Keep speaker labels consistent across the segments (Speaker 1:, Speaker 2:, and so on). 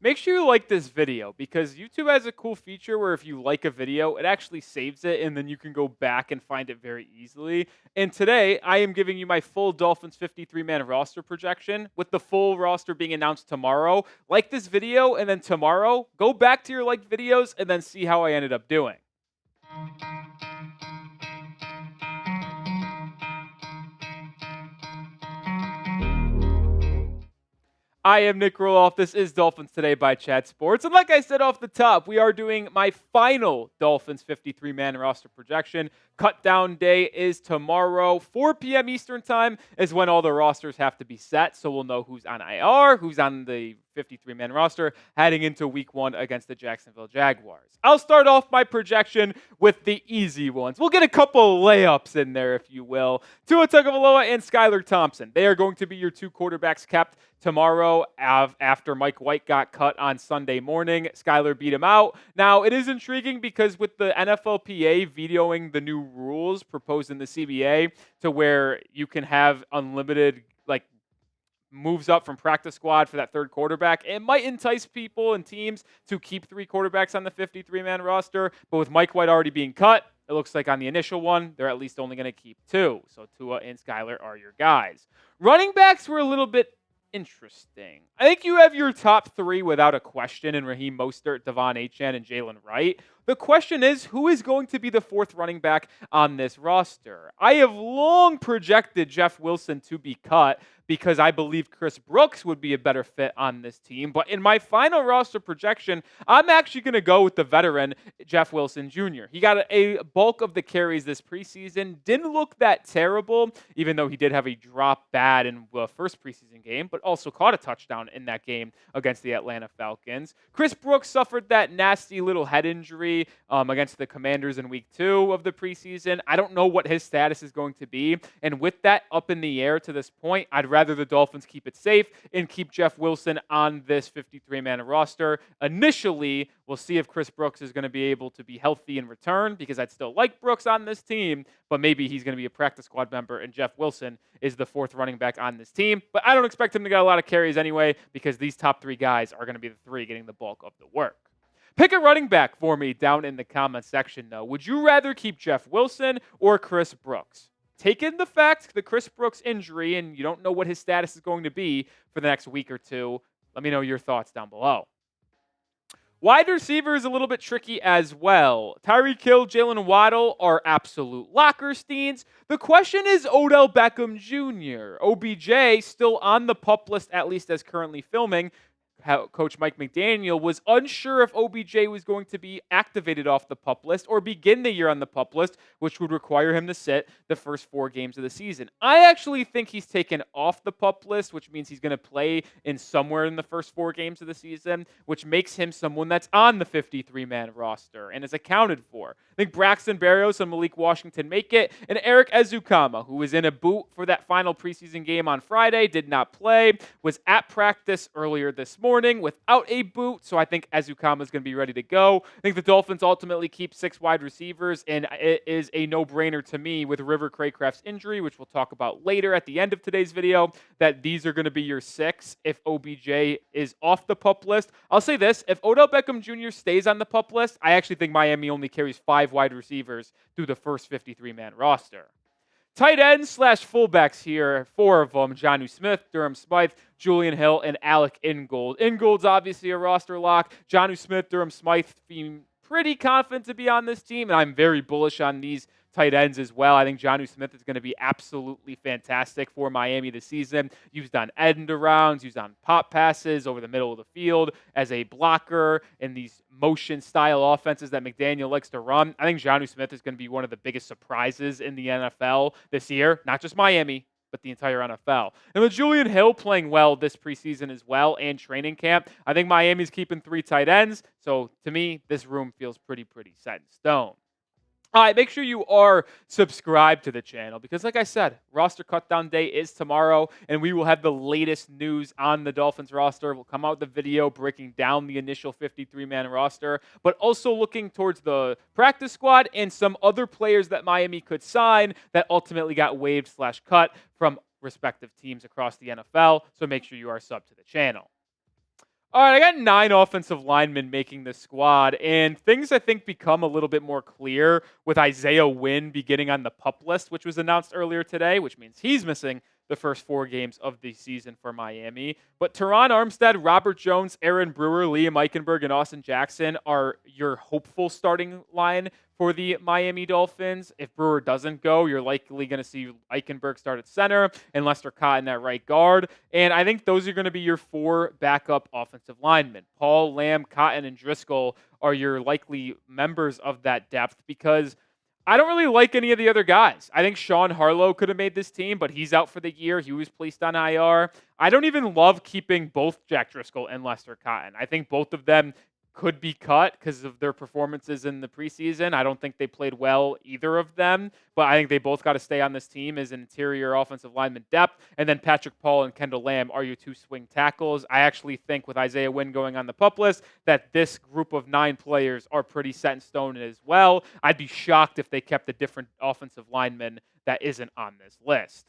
Speaker 1: Make sure you like this video because YouTube has a cool feature where if you like a video, it actually saves it and then you can go back and find it very easily. And today, I am giving you my full Dolphins 53-man roster projection with the full roster being announced tomorrow. Like this video and then tomorrow, go back to your liked videos and then see how I ended up doing. I am Nic Rohloff. This is Dolphins Today by Chat Sports. And like I said off the top, we are doing my final Dolphins 53-man roster projection. Cut down day is tomorrow. 4 p.m. Eastern time is when all the rosters have to be set. So we'll know who's on IR, who's on the 53-man roster heading into week 1 against the Jacksonville Jaguars. I'll start off my projection with the easy ones. We'll get a couple layups in there, if you will. Tua Tagovailoa and Skylar Thompson. They are going to be your two quarterbacks kept tomorrow after Mike White got cut on Sunday morning. Skylar beat him out. Now, it is intriguing because with the NFLPA vetoing the new rules proposed in the CBA to where you can have unlimited moves up from practice squad for that third quarterback, it might entice people and teams to keep 3 quarterbacks on the 53-man roster. But with Mike White already being cut, it looks like on the initial one, they're at least only going to keep 2. So Tua and Skylar are your guys. Running backs were a little bit interesting. I think you have your top 3 without a question in Raheem Mostert, Devon Achane, and Jalen Wright. The question is, who is going to be the 4th running back on this roster? I have long projected Jeff Wilson to be cut because I believe Chris Brooks would be a better fit on this team. But in my final roster projection, I'm actually going to go with the veteran, Jeff Wilson Jr. He got a bulk of the carries this preseason. Didn't look that terrible, even though he did have a drop bad in the first preseason game, but also caught a touchdown in that game against the Atlanta Falcons. Chris Brooks suffered that nasty little head injury against the Commanders in week 2 of the preseason. I don't know what his status is going to be. And with that up in the air to this point, I'd rather the Dolphins keep it safe and keep Jeff Wilson on this 53-man roster. Initially, we'll see if Chris Brooks is going to be able to be healthy and return because I'd still like Brooks on this team, but maybe he's going to be a practice squad member and Jeff Wilson is the 4th running back on this team. But I don't expect him to get a lot of carries anyway because these top 3 guys are going to be the 3 getting the bulk of the work. Pick a running back for me down in the comment section, though. Would you rather keep Jeff Wilson or Chris Brooks? Take in the fact the Chris Brooks injury, and you don't know what his status is going to be for the next week or 2. Let me know your thoughts down below. Wide receiver is a little bit tricky as well. Tyreek Hill, Jalen Waddle are absolute Lockersteins. The question is Odell Beckham Jr. OBJ still on the PUP list, at least as currently filming. Coach Mike McDaniel was unsure if OBJ was going to be activated off the PUP list or begin the year on the PUP list, which would require him to sit the first 4 games of the season. I actually think he's taken off the PUP list, which means he's going to play in somewhere in the first 4 games of the season, which makes him someone that's on the 53-man roster and is accounted for. I think Braxton Berrios and Malik Washington make it, and Eric Ezukama, who was in a boot for that final preseason game on Friday, did not play, was at practice earlier this morning without a boot, so I think Ezukama is going to be ready to go. I think the Dolphins ultimately keep 6 wide receivers, and it is a no-brainer to me with River Craycraft's injury, which we'll talk about later at the end of today's video, that these are going to be your 6 if OBJ is off the PUP list. I'll say this, if Odell Beckham Jr. stays on the PUP list, I actually think Miami only carries 5 wide receivers through the first 53-man roster. Tight ends / fullbacks here, 4 of them, Jonnu Smith, Durham Smythe, Julian Hill, and Alec Ingold. Ingold's obviously a roster lock. Jonnu Smith, Durham Smythe seem pretty confident to be on this team, and I'm very bullish on these tight ends as well. I think Jonnu Smith is going to be absolutely fantastic for Miami this season. Used on end arounds, used on pop passes over the middle of the field as a blocker in these motion style offenses that McDaniel likes to run. I think Jonnu Smith is going to be one of the biggest surprises in the NFL this year. Not just Miami, but the entire NFL. And with Julian Hill playing well this preseason as well and training camp, I think Miami's keeping 3 tight ends. So to me, this room feels pretty set in stone. All right, make sure you are subscribed to the channel because, like I said, roster cutdown day is tomorrow, and we will have the latest news on the Dolphins roster. We'll come out with a video breaking down the initial 53-man roster, but also looking towards the practice squad and some other players that Miami could sign that ultimately got waived / cut from respective teams across the NFL. So make sure you are subbed to the channel. All right, I got 9 offensive linemen making the squad, and things I think become a little bit more clear with Isaiah Wynn beginning on the PUP list, which was announced earlier today, which means he's missing the first 4 games of the season for Miami. But Teron Armstead, Robert Jones, Aaron Brewer, Liam Eichenberg, and Austin Jackson are your hopeful starting line for the Miami Dolphins. If Brewer doesn't go, you're likely going to see Eichenberg start at center and Lester Cotton at right guard. And I think those are going to be your 4 backup offensive linemen. Paul, Lamb, Cotton, and Driscoll are your likely members of that depth because I don't really like any of the other guys. I think Sean Harlow could have made this team, but he's out for the year. He was placed on IR. I don't even love keeping both Jack Driscoll and Lester Cotton. I think both of them could be cut because of their performances in the preseason. I don't think they played well, either of them, but I think they both got to stay on this team as interior offensive lineman depth. And then Patrick Paul and Kendall Lamb are your 2 swing tackles. I actually think with Isaiah Wynn going on the PUP list that this group of 9 players are pretty set in stone as well. I'd be shocked if they kept a different offensive lineman that isn't on this list.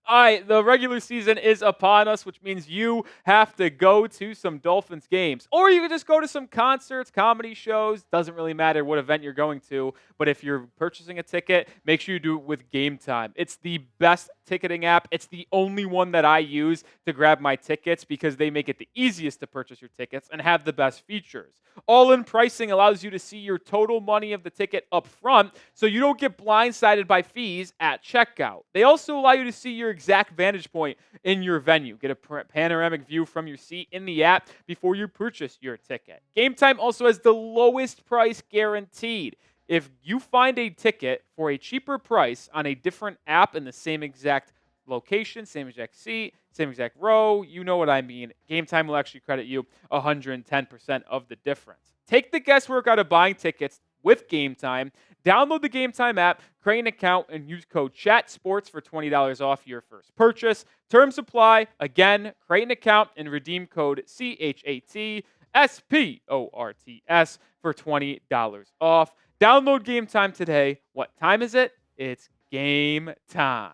Speaker 1: All right, the regular season is upon us, which means you have to go to some Dolphins games. Or you can just go to some concerts, comedy shows. Doesn't really matter what event you're going to. But if you're purchasing a ticket, make sure you do it with Game Time. It's the best ticketing app. It's the only one that I use to grab my tickets because they make it the easiest to purchase your tickets and have the best features. All-in pricing allows you to see your total money of the ticket up front so you don't get blindsided by fees at checkout. They also allow you to see your exact vantage point in your venue. Get a panoramic view from your seat in the app before you purchase your ticket. Game Time also has the lowest price guaranteed. If you find a ticket for a cheaper price on a different app in the same exact location, same exact seat, same exact row, you know what I mean, Game Time will actually credit you 110% of the difference. Take the guesswork out of buying tickets with Game Time. Download the Game Time app, create an account, and use code CHATSPORTS for $20 off your first purchase. Terms apply. Again, create an account and redeem code CHATSPORTS for $20 off. Download Game Time today. What time is it? It's game time.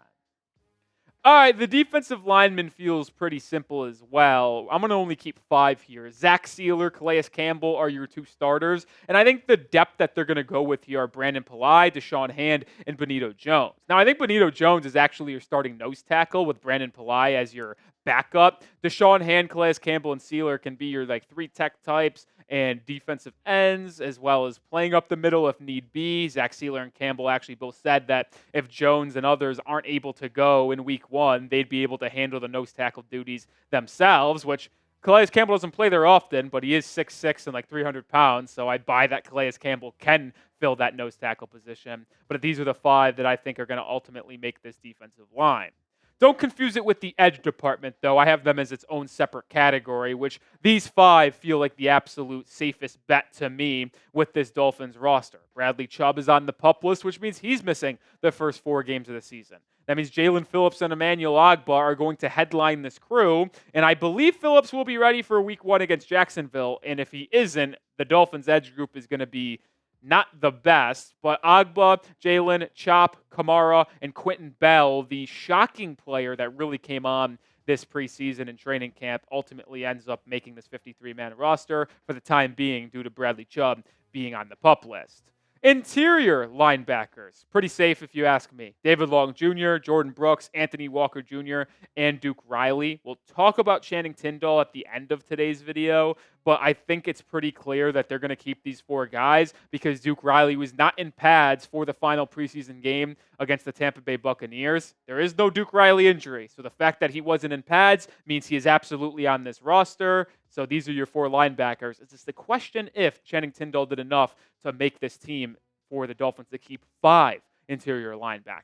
Speaker 1: All right, the defensive lineman feels pretty simple as well. I'm going to only keep 5 here. Zach Sealer, Calais Campbell are your 2 starters. And I think the depth that they're going to go with here are Brandon Pillai, Deshaun Hand, and Benito Jones. Now, I think Benito Jones is actually your starting nose tackle with Brandon Pillai as your backup. Deshaun Hand, Calais Campbell, and Sealer can be your 3 tech types and defensive ends, as well as playing up the middle if need be. Zach Sealer and Campbell actually both said that if Jones and others aren't able to go in week 1, they'd be able to handle the nose tackle duties themselves, which Calais Campbell doesn't play there often, but he is 6'6" and 300 pounds, so I'd buy that Calais Campbell can fill that nose tackle position. But these are the 5 that I think are going to ultimately make this defensive line. Don't confuse it with the edge department, though. I have them as its own separate category, which these 5 feel like the absolute safest bet to me with this Dolphins roster. Bradley Chubb is on the PUP list, which means he's missing the first 4 games of the season. That means Jalen Phillips and Emmanuel Ogbah are going to headline this crew, and I believe Phillips will be ready for week 1 against Jacksonville, and if he isn't, the Dolphins edge group is going to be not the best, but Ogbah, Jalen, Chop, Kamara, and Quentin Bell, the shocking player that really came on this preseason and training camp, ultimately ends up making this 53-man roster for the time being due to Bradley Chubb being on the PUP list. Interior linebackers, pretty safe if you ask me. David Long Jr., Jordan Brooks, Anthony Walker Jr., and Duke Riley. We'll talk about Channing Tindall at the end of today's video, but I think it's pretty clear that they're going to keep these 4 guys because Duke Riley was not in pads for the final preseason game against the Tampa Bay Buccaneers. There is no Duke Riley injury, so the fact that he wasn't in pads means he is absolutely on this roster. So these are your 4 linebackers. It's just the question if Channing Tindall did enough to make this team for the Dolphins to keep 5 interior linebackers.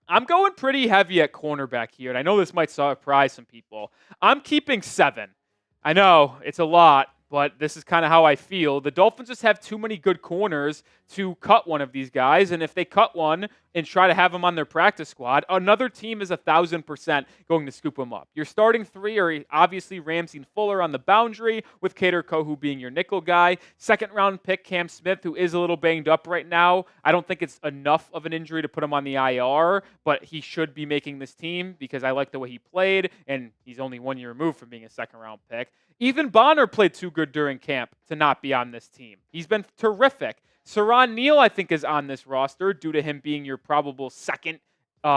Speaker 1: I'm going pretty heavy at cornerback here, and I know this might surprise some people. I'm keeping 7. I know, it's a lot, but this is kind of how I feel. The Dolphins just have too many good corners to cut one of these guys, and if they cut one and try to have him on their practice squad, another team is 1,000% going to scoop him up. Your starting three are obviously Ramsey and Fuller on the boundary, with Kader Kohu being your nickel guy. Second-round pick Cam Smith, who is a little banged up right now. I don't think it's enough of an injury to put him on the IR, but he should be making this team because I like the way he played, and he's only 1 year removed from being a second-round pick. Even Bonner played too good during camp to not be on this team. He's been terrific. Saran Neal, I think, is on this roster due to him being your probable second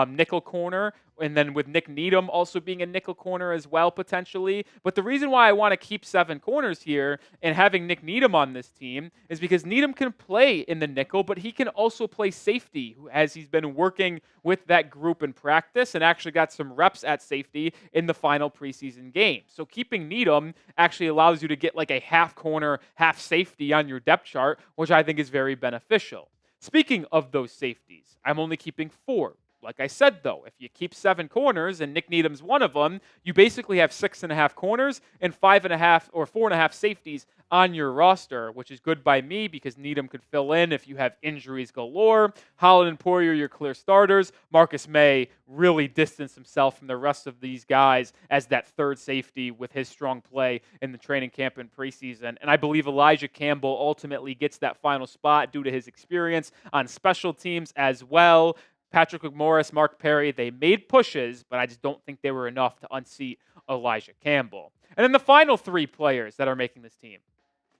Speaker 1: nickel corner, and then with Nick Needham also being a nickel corner as well, potentially. But the reason why I want to keep 7 corners here and having Nick Needham on this team is because Needham can play in the nickel, but he can also play safety, as he's been working with that group in practice and actually got some reps at safety in the final preseason game. So keeping Needham actually allows you to get like a half corner, half safety on your depth chart, which I think is very beneficial. Speaking of those safeties, I'm only keeping 4. Like I said, though, if you keep 7 corners and Nick Needham's one of them, you basically have 6.5 corners and 5.5 or 4.5 safeties on your roster, which is good by me because Needham could fill in if you have injuries galore. Holland and Poirier, your clear starters. Marcus May really distanced himself from the rest of these guys as that third safety with his strong play in the training camp and preseason. And I believe Elijah Campbell ultimately gets that final spot due to his experience on special teams as well. Patrick McMorris, Mark Perry, they made pushes, but I just don't think they were enough to unseat Elijah Campbell. And then the final 3 players that are making this team,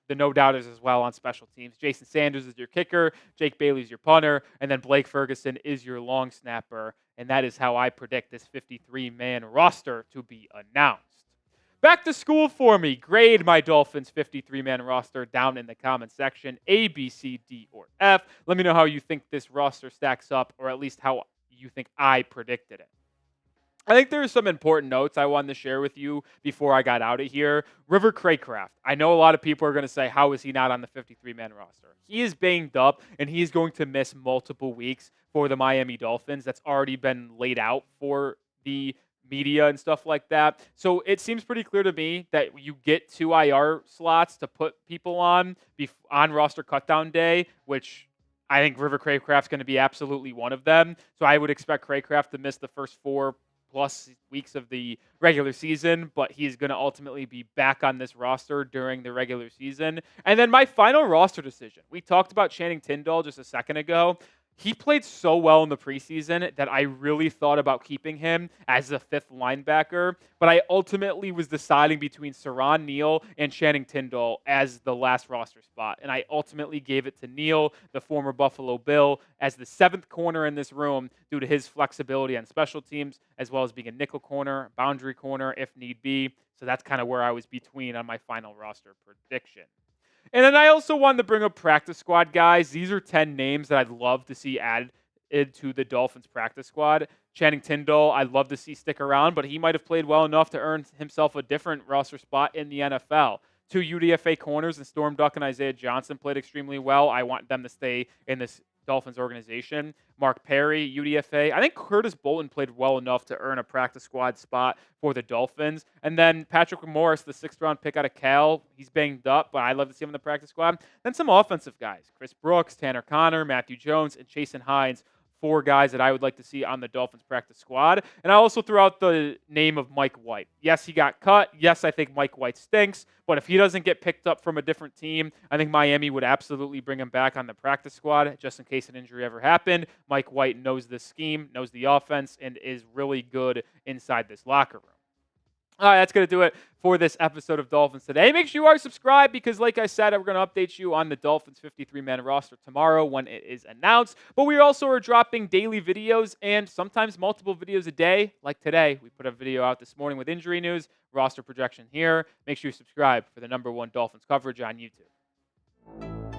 Speaker 1: the no-doubters as well on special teams. Jason Sanders is your kicker, Jake Bailey's your punter, and then Blake Ferguson is your long snapper. And that is how I predict this 53-man roster to be announced. Back to school for me. Grade my Dolphins 53-man roster down in the comment section. A, B, C, D, or F. Let me know how you think this roster stacks up, or at least how you think I predicted it. I think there are some important notes I wanted to share with you before I got out of here. River Craycraft. I know a lot of people are going to say, how is he not on the 53-man roster? He is banged up, and he is going to miss multiple weeks for the Miami Dolphins. That's already been laid out for the media and stuff like that. So it seems pretty clear to me that you get 2 IR slots to put people on roster cutdown day, which I think River Craycraft's going to be absolutely one of them. So I would expect Craycraft to miss the first 4+ weeks of the regular season, but he's going to ultimately be back on this roster during the regular season. And then my final roster decision. We talked about Channing Tindall just a second ago. He played so well in the preseason that I really thought about keeping him as a 5th linebacker, but I ultimately was deciding between Saran Neal and Channing Tindall as the last roster spot, and I ultimately gave it to Neal, the former Buffalo Bill, as the 7th corner in this room due to his flexibility on special teams, as well as being a nickel corner, boundary corner if need be. So that's kind of where I was between on my final roster prediction. And then I also wanted to bring up practice squad guys. These are 10 names that I'd love to see added to the Dolphins practice squad. Channing Tindall, I'd love to see stick around, but he might have played well enough to earn himself a different roster spot in the NFL. 2 UDFA corners and Storm Duck and Isaiah Johnson played extremely well. I want them to stay in this Dolphins organization. Mark Perry, UDFA. I think Curtis Bolton played well enough to earn a practice squad spot for the Dolphins. And then Patrick Morris, the 6th-round pick out of Cal. He's banged up, but I'd love to see him in the practice squad. Then some offensive guys. Chris Brooks, Tanner Connor, Matthew Jones, and Chasen Hines. 4 guys that I would like to see on the Dolphins practice squad. And I also threw out the name of Mike White. Yes, he got cut. Yes, I think Mike White stinks. But if he doesn't get picked up from a different team, I think Miami would absolutely bring him back on the practice squad just in case an injury ever happened. Mike White knows the scheme, knows the offense, and is really good inside this locker room. All right, that's going to do it for this episode of Dolphins Today. Make sure you are subscribed because, like I said, we're going to update you on the Dolphins 53-man roster tomorrow when it is announced. But we also are dropping daily videos and sometimes multiple videos a day. Like today, we put a video out this morning with injury news, roster projection here. Make sure you subscribe for the #1 Dolphins coverage on YouTube.